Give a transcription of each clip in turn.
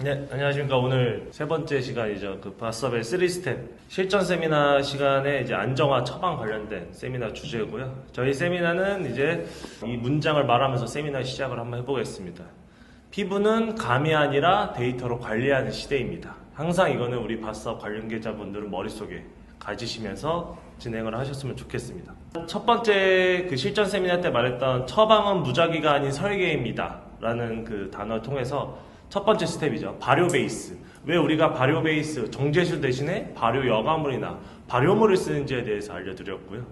네, 안녕하십니까. 오늘 세 번째 시간이죠. 그 바스업의 3스텝 실전 세미나 시간에 이제 안정화 처방 관련된 세미나 주제고요. 저희 세미나는 이제 이 문장을 말하면서 세미나 시작을 한번 해보겠습니다. 피부는 감이 아니라 데이터로 관리하는 시대입니다. 항상 이거는 우리 바스업 관련계자분들은 머릿속에 가지시면서 진행을 하셨으면 좋겠습니다. 첫 번째 그 실전 세미나 때 말했던 처방은 무작위가 아닌 설계입니다 라는 그 단어를 통해서 첫 번째 스텝이죠. 발효 베이스. 왜 우리가 발효 베이스, 정제수 대신에 발효 여과물이나 발효물을 쓰는지에 대해서 알려드렸고요.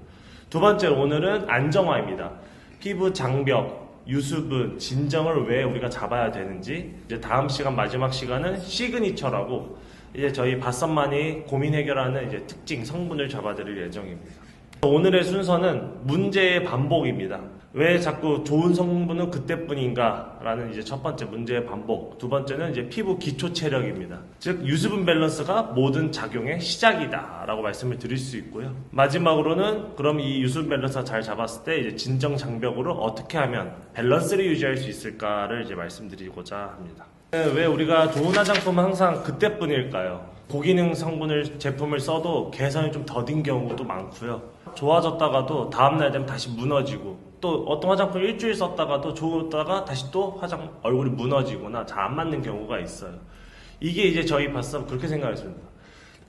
두 번째로 오늘은 안정화입니다. 피부 장벽, 유수분, 진정을 왜 우리가 잡아야 되는지, 이제 다음 시간 마지막 시간은 시그니처라고 이제 저희 바썸만이 고민 해결하는 이제 특징 성분을 잡아드릴 예정입니다. 오늘의 순서는 문제의 반복입니다. 왜 자꾸 좋은 성분은 그때뿐인가? 라는 이제 첫 번째 문제의 반복. 두 번째는 이제 피부 기초 체력입니다. 즉, 유수분 밸런스가 모든 작용의 시작이다. 라고 말씀을 드릴 수 있고요. 마지막으로는 그럼 이 유수분 밸런스가 잘 잡았을 때 이제 진정 장벽으로 어떻게 하면 밸런스를 유지할 수 있을까를 이제 말씀드리고자 합니다. 왜 우리가 좋은 화장품은 항상 그때뿐일까요? 고기능 성분을 제품을 써도 개선이 좀 더딘 경우도 많고요. 좋아졌다가도 다음날 되면 다시 무너지고, 또 어떤 화장품 일주일 썼다가도 좋았다가 다시 또 얼굴이 무너지거나 잘 안 맞는 경우가 있어요. 이게 이제 저희 바썸 그렇게 생각했습니다.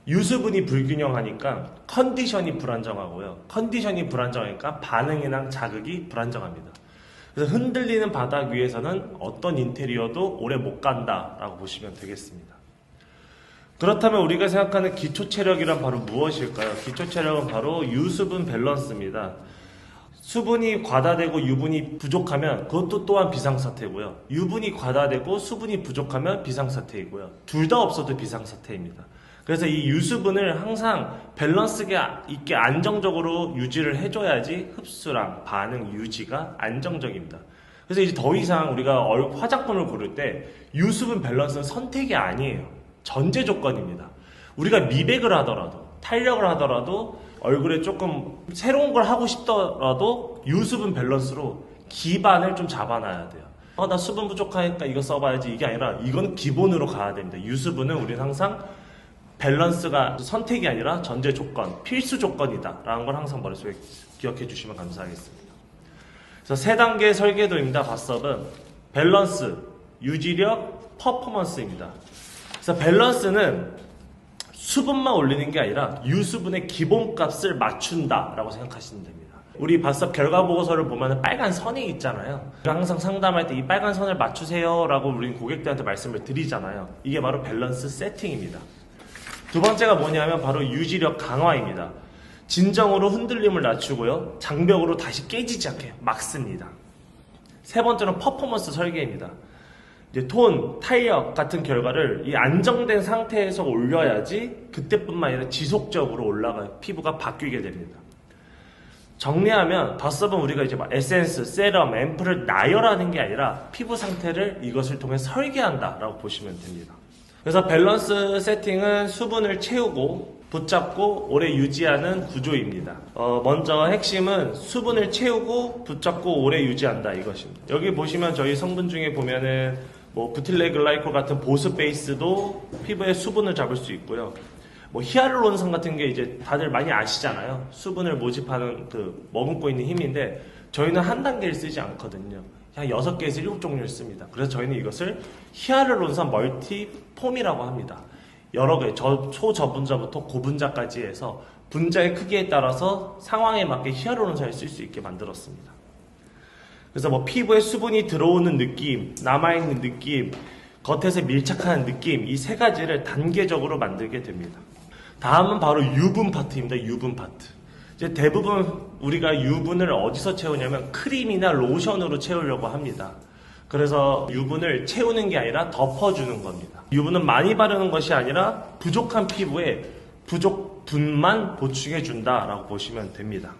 유수분이 불균형하니까 컨디션이 불안정하고요. 컨디션이 불안정하니까 반응이나 자극이 불안정합니다. 그래서 흔들리는 바닥 위에서는 어떤 인테리어도 오래 못 간다라고 보시면 되겠습니다. 그렇다면 우리가 생각하는 기초 체력이란 바로 무엇일까요? 기초 체력은 바로 유수분 밸런스입니다. 수분이 과다되고 유분이 부족하면 그것도 또한 비상사태고요. 유분이 과다되고 수분이 부족하면 비상사태이고요. 둘 다 없어도 비상사태입니다. 그래서 이 유수분을 항상 밸런스 있게 안정적으로 유지를 해줘야지 흡수랑 반응 유지가 안정적입니다. 그래서 이제 더 이상 우리가 화장품을 고를 때 유수분 밸런스는 선택이 아니에요. 전제 조건입니다. 우리가 미백을 하더라도, 탄력을 하더라도, 얼굴에 조금 새로운 걸 하고 싶더라도 유수분 밸런스로 기반을 좀 잡아놔야 돼요. 나 수분 부족하니까 이거 써봐야지, 이게 아니라 이건 기본으로 가야 됩니다. 유수분은 우리는 항상 밸런스가 선택이 아니라 전제 조건, 필수 조건이다 라는 걸 항상 머릿속에 기억해 주시면 감사하겠습니다. 그래서 세 단계 설계도입니다. 바썸은 밸런스, 유지력, 퍼포먼스입니다. 그래서 밸런스는 수분만 올리는 게 아니라 유수분의 기본값을 맞춘다 라고 생각하시면 됩니다. 우리 바썸 결과 보고서를 보면 빨간 선이 있잖아요. 항상 상담할 때 이 빨간 선을 맞추세요 라고 우리 고객들한테 말씀을 드리잖아요. 이게 바로 밸런스 세팅입니다. 두 번째가 뭐냐면 바로 유지력 강화입니다. 진정으로 흔들림을 낮추고요. 장벽으로 다시 깨지지 않게 막습니다. 세 번째는 퍼포먼스 설계입니다. 이제 톤, 탄력 같은 결과를 이 안정된 상태에서 올려야지 그때뿐만 아니라 지속적으로 피부가 바뀌게 됩니다. 정리하면 바썸은 우리가 이제 에센스, 세럼, 앰플을 나열하는 게 아니라 피부 상태를 이것을 통해 설계한다라고 보시면 됩니다. 그래서 밸런스 세팅은 수분을 채우고 붙잡고 오래 유지하는 구조입니다. 먼저 핵심은 수분을 채우고 붙잡고 오래 유지한다 이것입니다. 여기 보시면 저희 성분 중에 보면은 부틸레글라이콜 같은 보습 베이스도 피부에 수분을 잡을 수 있고요. 히알루론산 같은 게 이제 다들 많이 아시잖아요. 수분을 모집하는 머금고 있는 힘인데 저희는 한 단계를 쓰지 않거든요. 한 6개에서 7종류를 씁니다. 그래서 저희는 이것을 히알루론산 멀티폼이라고 합니다. 여러 개, 초저분자부터 고분자까지 해서 분자의 크기에 따라서 상황에 맞게 히알루론산을 쓸 수 있게 만들었습니다. 그래서 피부에 수분이 들어오는 느낌, 남아있는 느낌, 겉에서 밀착하는 느낌, 이 세 가지를 단계적으로 만들게 됩니다. 다음은 바로 유분 파트입니다. 유분 파트. 이제 대부분 우리가 유분을 어디서 채우냐면 크림이나 로션으로 채우려고 합니다. 그래서 유분을 채우는 게 아니라 덮어주는 겁니다. 유분은 많이 바르는 것이 아니라 부족한 피부에 부족분만 보충해준다라고 보시면 됩니다.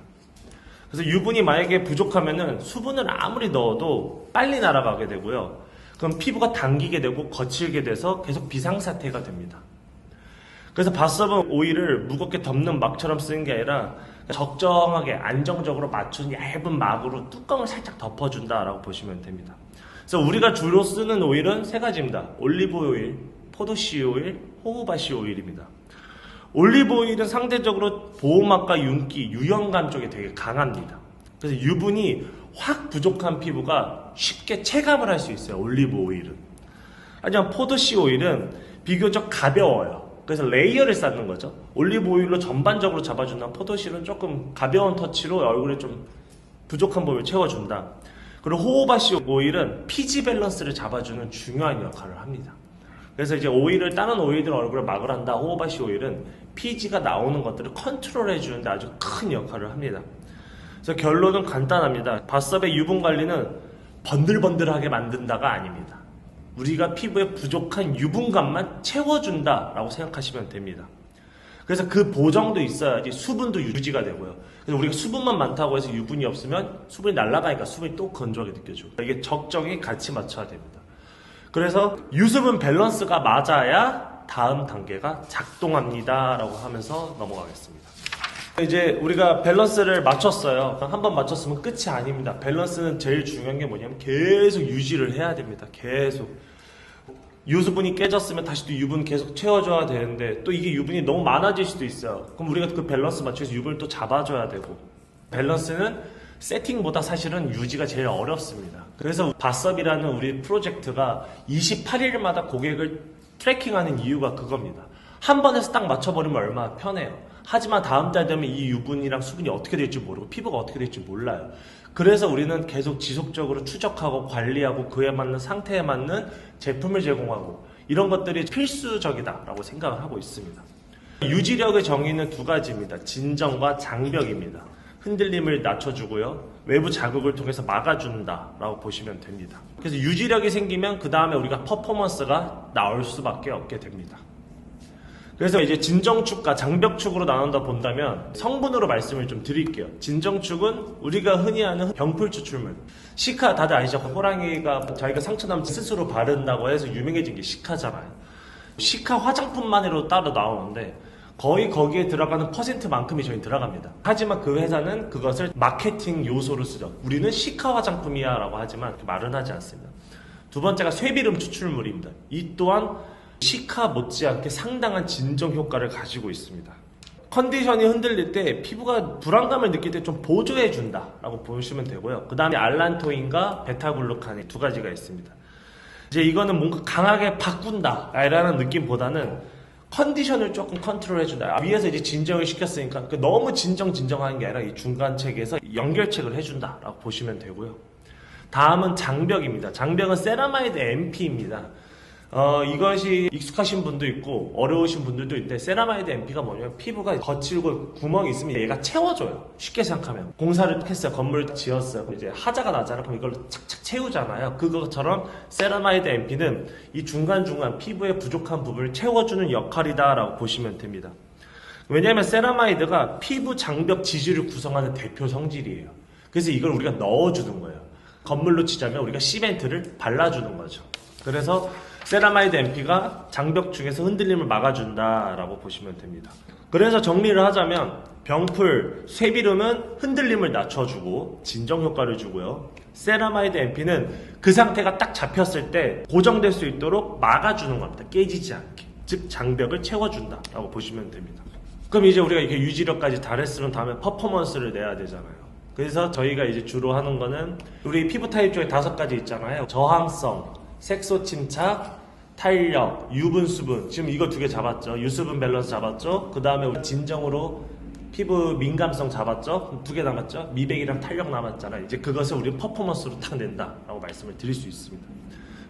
그래서 유분이 만약에 부족하면은 수분을 아무리 넣어도 빨리 날아가게 되고요. 그럼 피부가 당기게 되고 거칠게 돼서 계속 비상사태가 됩니다. 그래서 바썸은 오일을 무겁게 덮는 막처럼 쓰는 게 아니라 적정하게 안정적으로 맞춘 얇은 막으로 뚜껑을 살짝 덮어준다라고 보시면 됩니다. 그래서 우리가 주로 쓰는 오일은 세 가지입니다. 올리브 오일, 포도씨 오일, 호호바씨 오일입니다. 올리브 오일은 상대적으로 보호막과 윤기, 유연감 쪽에 되게 강합니다. 그래서 유분이 확 부족한 피부가 쉽게 체감을 할 수 있어요. 올리브 오일은. 하지만 포도씨 오일은 비교적 가벼워요. 그래서 레이어를 쌓는 거죠. 올리브 오일로 전반적으로 잡아준다. 포도씨는 조금 가벼운 터치로 얼굴에 좀 부족한 부분을 채워준다. 그리고 호호바씨 오일은 피지 밸런스를 잡아주는 중요한 역할을 합니다. 그래서 이제 오일을 다른 오일들 얼굴에 막을 한다. 호호바씨 오일은 피지가 나오는 것들을 컨트롤해 주는데 아주 큰 역할을 합니다. 그래서 결론은 간단합니다. 바스업의 유분 관리는 번들번들하게 만든다가 아닙니다. 우리가 피부에 부족한 유분감만 채워준다라고 생각하시면 됩니다. 그래서 그 보정도 있어야지 수분도 유지가 되고요. 그래서 우리가 수분만 많다고 해서 유분이 없으면 수분이 날아가니까 수분이 또 건조하게 느껴지고, 이게 적정히 같이 맞춰야 됩니다. 그래서 유수분 밸런스가 맞아야 다음 단계가 작동합니다 라고 하면서 넘어가겠습니다. 이제 우리가 밸런스를 맞췄어요. 한번 맞췄으면 끝이 아닙니다. 밸런스는 제일 중요한 게 뭐냐면 계속 유지를 해야 됩니다. 계속 유수분이 깨졌으면 다시 또 유분 계속 채워줘야 되는데, 또 이게 유분이 너무 많아질 수도 있어요. 그럼 우리가 그 밸런스 맞춰서 유분을 또 잡아줘야 되고, 밸런스는 세팅보다 사실은 유지가 제일 어렵습니다. 그래서 바스업이라는 우리 프로젝트가 28일마다 고객을 트래킹하는 이유가 그겁니다. 한 번에서 딱 맞춰버리면 얼마나 편해요. 하지만 다음 달 되면 이 유분이랑 수분이 어떻게 될지 모르고 피부가 어떻게 될지 몰라요. 그래서 우리는 계속 지속적으로 추적하고 관리하고 그에 맞는 상태에 맞는 제품을 제공하고, 이런 것들이 필수적이다라고 생각을 하고 있습니다. 유지력의 정의는 두 가지입니다. 진정과 장벽입니다. 흔들림을 낮춰주고요, 외부 자극을 통해서 막아준다라고 보시면 됩니다. 그래서 유지력이 생기면 그 다음에 우리가 퍼포먼스가 나올 수밖에 없게 됩니다. 그래서 이제 진정축과 장벽축으로 나눈다 본다면 성분으로 말씀을 좀 드릴게요. 진정축은 우리가 흔히 아는 병풀 추출물, 시카 다들 아시죠? 호랑이가 자기가 상처나면 스스로 바른다고 해서 유명해진 게 시카잖아요. 시카 화장품만으로 따로 나오는데 거의 거기에 들어가는 퍼센트만큼이 저희 들어갑니다. 하지만 그 회사는 그것을 마케팅 요소로 쓰죠. 우리는 시카 화장품이야 라고 하지만 말은 하지 않습니다. 두 번째가 쇠비름 추출물입니다. 이 또한 시카 못지않게 상당한 진정 효과를 가지고 있습니다. 컨디션이 흔들릴 때 피부가 불안감을 느낄 때 좀 보조해 준다 라고 보시면 되고요. 그 다음에 알란토인과 베타글루칸 두 가지가 있습니다. 이제 이거는 뭔가 강하게 바꾼다 라는 느낌보다는 컨디션을 조금 컨트롤 해준다. 위에서 이제 진정을 시켰으니까 너무 진정하는 게 아니라 이 중간 책에서 연결책을 해준다 라고 보시면 되고요. 다음은 장벽입니다. 장벽은 세라마이드 MP입니다. 이것이 익숙하신 분도 있고 어려우신 분들도 있는데, 세라마이드 MP가 뭐냐면 피부가 거칠고 구멍이 있으면 얘가 채워줘요. 쉽게 생각하면 공사를 했어요. 건물을 지었어요. 이제 하자가 나잖아. 그럼 이걸로 착착 채우잖아요. 그것처럼 세라마이드 MP는 이 중간중간 피부의 부족한 부분을 채워주는 역할이다 라고 보시면 됩니다. 왜냐하면 세라마이드가 피부 장벽 지지를 구성하는 대표 성질이에요. 그래서 이걸 우리가 넣어주는 거예요. 건물로 치자면 우리가 시멘트를 발라주는 거죠. 그래서 세라마이드 MP가 장벽 중에서 흔들림을 막아준다라고 보시면 됩니다. 그래서 정리를 하자면 병풀, 쇠비름은 흔들림을 낮춰주고 진정 효과를 주고요. 세라마이드 MP는 그 상태가 딱 잡혔을 때 고정될 수 있도록 막아주는 겁니다. 깨지지 않게. 즉 장벽을 채워준다라고 보시면 됩니다. 그럼 이제 우리가 이렇게 유지력까지 다 했으면 다음에 퍼포먼스를 내야 되잖아요. 그래서 저희가 이제 주로 하는 거는 우리 피부 타입 중에 5가지 있잖아요. 저항성, 색소 침착, 탄력, 유분, 수분. 지금 이거 2개 잡았죠. 유수분 밸런스 잡았죠. 그 다음에 우리 진정으로 피부 민감성 잡았죠. 2개 남았죠. 미백이랑 탄력 남았잖아요. 이제 그것을 우리 퍼포먼스로 딱 낸다라고 말씀을 드릴 수 있습니다.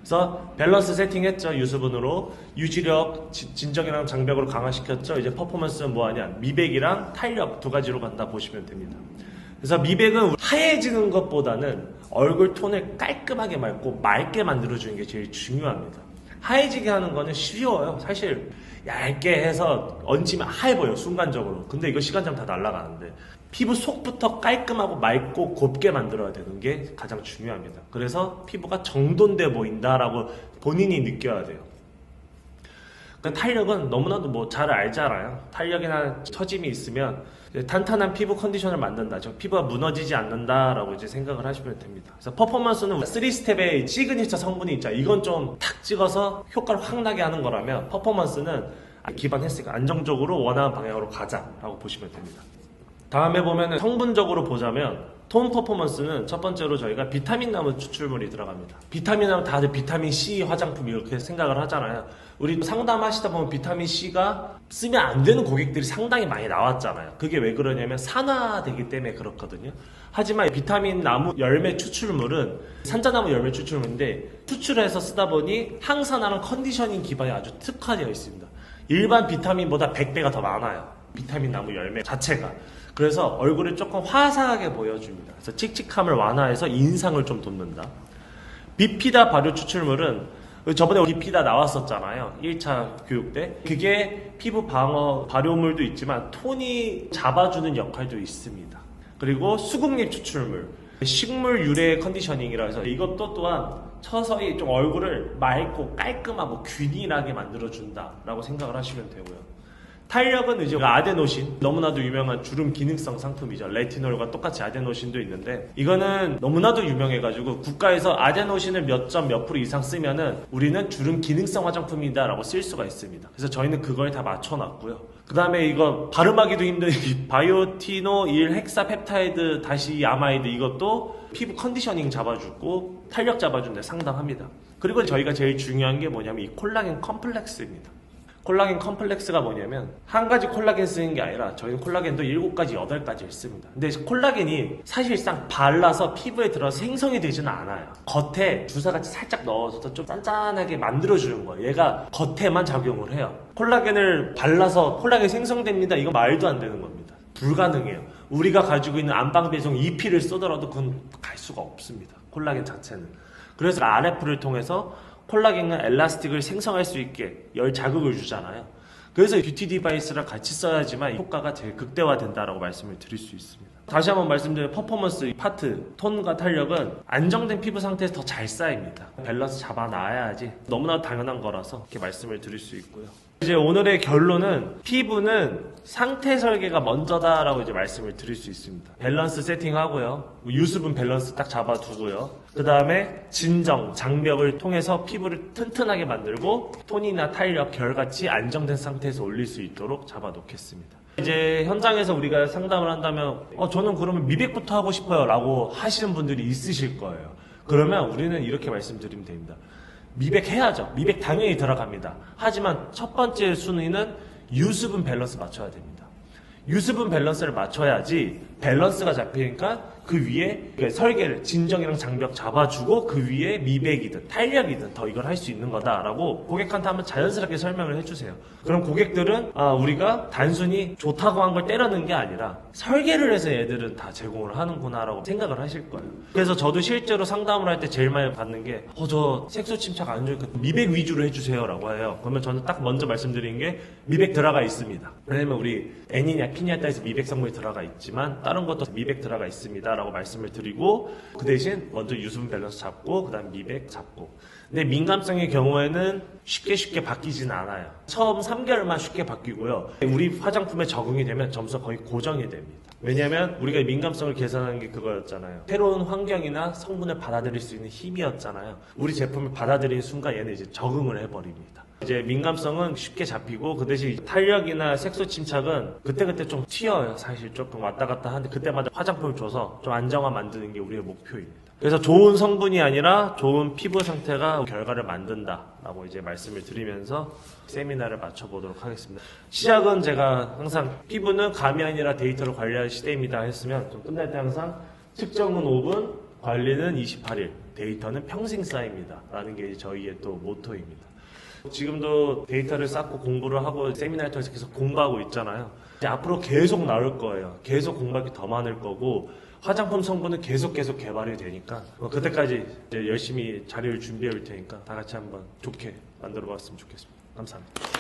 그래서 밸런스 세팅했죠. 유수분으로. 유지력, 진정이랑 장벽으로 강화시켰죠. 이제 퍼포먼스는 뭐하냐, 미백이랑 탄력 2가지로 간다 보시면 됩니다. 그래서 미백은 하얘지는 것보다는 얼굴 톤을 깔끔하게 맑고 맑게 만들어주는 게 제일 중요합니다. 하얘지게 하는 거는 쉬워요. 사실 얇게 해서 얹으면 하얘 보여요, 순간적으로. 근데 이거 시간 좀 다 날아가는데 피부 속부터 깔끔하고 맑고 곱게 만들어야 되는 게 가장 중요합니다. 그래서 피부가 정돈돼 보인다라고 본인이 느껴야 돼요. 그러니까 탄력은 너무나도 뭐 잘 알잖아요. 탄력이나 처짐이 있으면 탄탄한 피부 컨디션을 만든다. 저 피부가 무너지지 않는다라고 이제 생각을 하시면 됩니다. 그래서 퍼포먼스는 3스텝의 시그니처 성분이 있죠. 이건 좀 탁 찍어서 효과를 확 나게 하는 거라면 퍼포먼스는 기반했으니까 안정적으로 원하는 방향으로 가자라고 보시면 됩니다. 다음에 보면은 성분적으로 보자면 톤 퍼포먼스는 첫 번째로 저희가 비타민 나무 추출물이 들어갑니다. 비타민 하면 다들 비타민 C 화장품 이렇게 생각을 하잖아요. 우리 상담하시다 보면 비타민 C가 쓰면 안 되는 고객들이 상당히 많이 나왔잖아요. 그게 왜 그러냐면 산화되기 때문에 그렇거든요. 하지만 비타민 나무 열매 추출물은 산자나무 열매 추출물인데 추출해서 쓰다 보니 항산화랑 컨디셔닝 기반이 아주 특화되어 있습니다. 일반 비타민보다 100배가 더 많아요. 비타민 나무 열매 자체가. 그래서 얼굴을 조금 화사하게 보여줍니다. 그래서 칙칙함을 완화해서 인상을 좀 돋는다. 비피다 발효 추출물은 저번에 비피다 나왔었잖아요. 1차 교육 때. 그게 피부 방어 발효물도 있지만 톤이 잡아주는 역할도 있습니다. 그리고 수국잎 추출물. 식물 유래 컨디셔닝이라 해서 이것도 또한 서서히 좀 얼굴을 맑고 깔끔하고 균일하게 만들어준다라고 생각을 하시면 되고요. 탄력은 이제 아데노신, 너무나도 유명한 주름 기능성 상품이죠. 레티놀과 똑같이 아데노신도 있는데 이거는 너무나도 유명해가지고 국가에서 아데노신을 몇 점 몇 프로 이상 쓰면은 우리는 주름 기능성 화장품이다 라고 쓸 수가 있습니다. 그래서 저희는 그걸 다 맞춰놨고요. 그 다음에 이거 발음하기도 힘든 바이오티노 1 헥사펩타이드 다시 아마이드, 이것도 피부 컨디셔닝 잡아주고 탄력 잡아주는 데 상당합니다. 그리고 저희가 제일 중요한 게 뭐냐면 이 콜라겐 컴플렉스입니다. 콜라겐 컴플렉스가 뭐냐면 한 가지 콜라겐 쓰는 게 아니라 저희는 콜라겐도 7가지, 8가지를 씁니다. 근데 콜라겐이 사실상 발라서 피부에 들어서 생성이 되지는 않아요. 겉에 주사같이 살짝 넣어서 좀 짠짠하게 만들어주는 거예요. 얘가 겉에만 작용을 해요. 콜라겐을 발라서 콜라겐이 생성됩니다. 이거 말도 안 되는 겁니다. 불가능해요. 우리가 가지고 있는 안방배송 EP를 쏘더라도 그건 갈 수가 없습니다. 콜라겐 자체는. 그래서 RF를 통해서 콜라겐과 엘라스틱을 생성할 수 있게 열 자극을 주잖아요. 그래서 뷰티 디바이스랑 같이 써야지만 효과가 제일 극대화된다라고 말씀을 드릴 수 있습니다. 다시 한번 말씀드리면 퍼포먼스 파트, 톤과 탄력은 안정된 피부 상태에서 더 잘 쌓입니다. 밸런스 잡아놔야지 너무나 당연한 거라서 이렇게 말씀을 드릴 수 있고요. 이제 오늘의 결론은 피부는 상태 설계가 먼저다라고 이제 말씀을 드릴 수 있습니다. 밸런스 세팅하고요. 유수분 밸런스 딱 잡아두고요. 그 다음에 진정, 장벽을 통해서 피부를 튼튼하게 만들고 톤이나 탄력, 결같이 안정된 상태에서 올릴 수 있도록 잡아놓겠습니다. 이제 현장에서 우리가 상담을 한다면 저는 그러면 미백부터 하고 싶어요 라고 하시는 분들이 있으실 거예요. 그러면 우리는 이렇게 말씀드리면 됩니다. 미백 해야죠. 미백 당연히 들어갑니다. 하지만 첫 번째 순위는 유수분 밸런스 맞춰야 됩니다. 유수분 밸런스를 맞춰야지 밸런스가 잡히니까 그 위에 설계를 진정이랑 장벽 잡아주고 그 위에 미백이든 탄력이든 더 이걸 할 수 있는 거다라고 고객한테 한번 자연스럽게 설명을 해주세요. 그럼 고객들은 우리가 단순히 좋다고 한 걸 때려넣은 게 아니라 설계를 해서 얘들은 다 제공을 하는구나라고 생각을 하실 거예요. 그래서 저도 실제로 상담을 할 때 제일 많이 받는 게 저 색소 침착 안 좋으니까 미백 위주로 해주세요 라고 해요. 그러면 저는 딱 먼저 말씀드린 게 미백 들어가 있습니다. 왜냐면 우리 애니냐 피냐에 따라서 미백 성분이 들어가 있지만 다른 것도 미백 들어가 있습니다 라고 말씀을 드리고 그 대신 먼저 유수분 밸런스 잡고 그 다음 미백 잡고. 근데 민감성의 경우에는 쉽게 바뀌지는 않아요. 처음 3개월만 쉽게 바뀌고요. 우리 화장품에 적응이 되면 점수가 거의 고정이 됩니다. 왜냐면 우리가 민감성을 계산하는 게 그거였잖아요. 새로운 환경이나 성분을 받아들일 수 있는 힘이었잖아요. 우리 제품을 받아들이는 순간 얘는 이제 적응을 해버립니다. 이제 민감성은 쉽게 잡히고 그 대신 탄력이나 색소 침착은 그때그때 좀 튀어요. 사실 조금 왔다 갔다 하는데 그때마다 화장품을 줘서 좀 안정화 만드는 게 우리의 목표입니다. 그래서 좋은 성분이 아니라 좋은 피부 상태가 결과를 만든다라고 이제 말씀을 드리면서 세미나를 마쳐보도록 하겠습니다. 시작은 제가 항상 피부는 감이 아니라 데이터로 관리할 시대입니다 했으면 좀 끝날 때 항상 측정은 5분, 관리는 28일, 데이터는 평생 쌓입니다 라는 게 저희의 또 모토입니다. 지금도 데이터를 쌓고 공부를 하고 세미나를 통해서 계속 공부하고 있잖아요. 이제 앞으로 계속 나올 거예요. 계속 공부할 게 더 많을 거고 화장품 성분은 계속 개발이 되니까 그때까지 이제 열심히 자료를 준비해 올 테니까 다 같이 한번 좋게 만들어 봤으면 좋겠습니다. 감사합니다.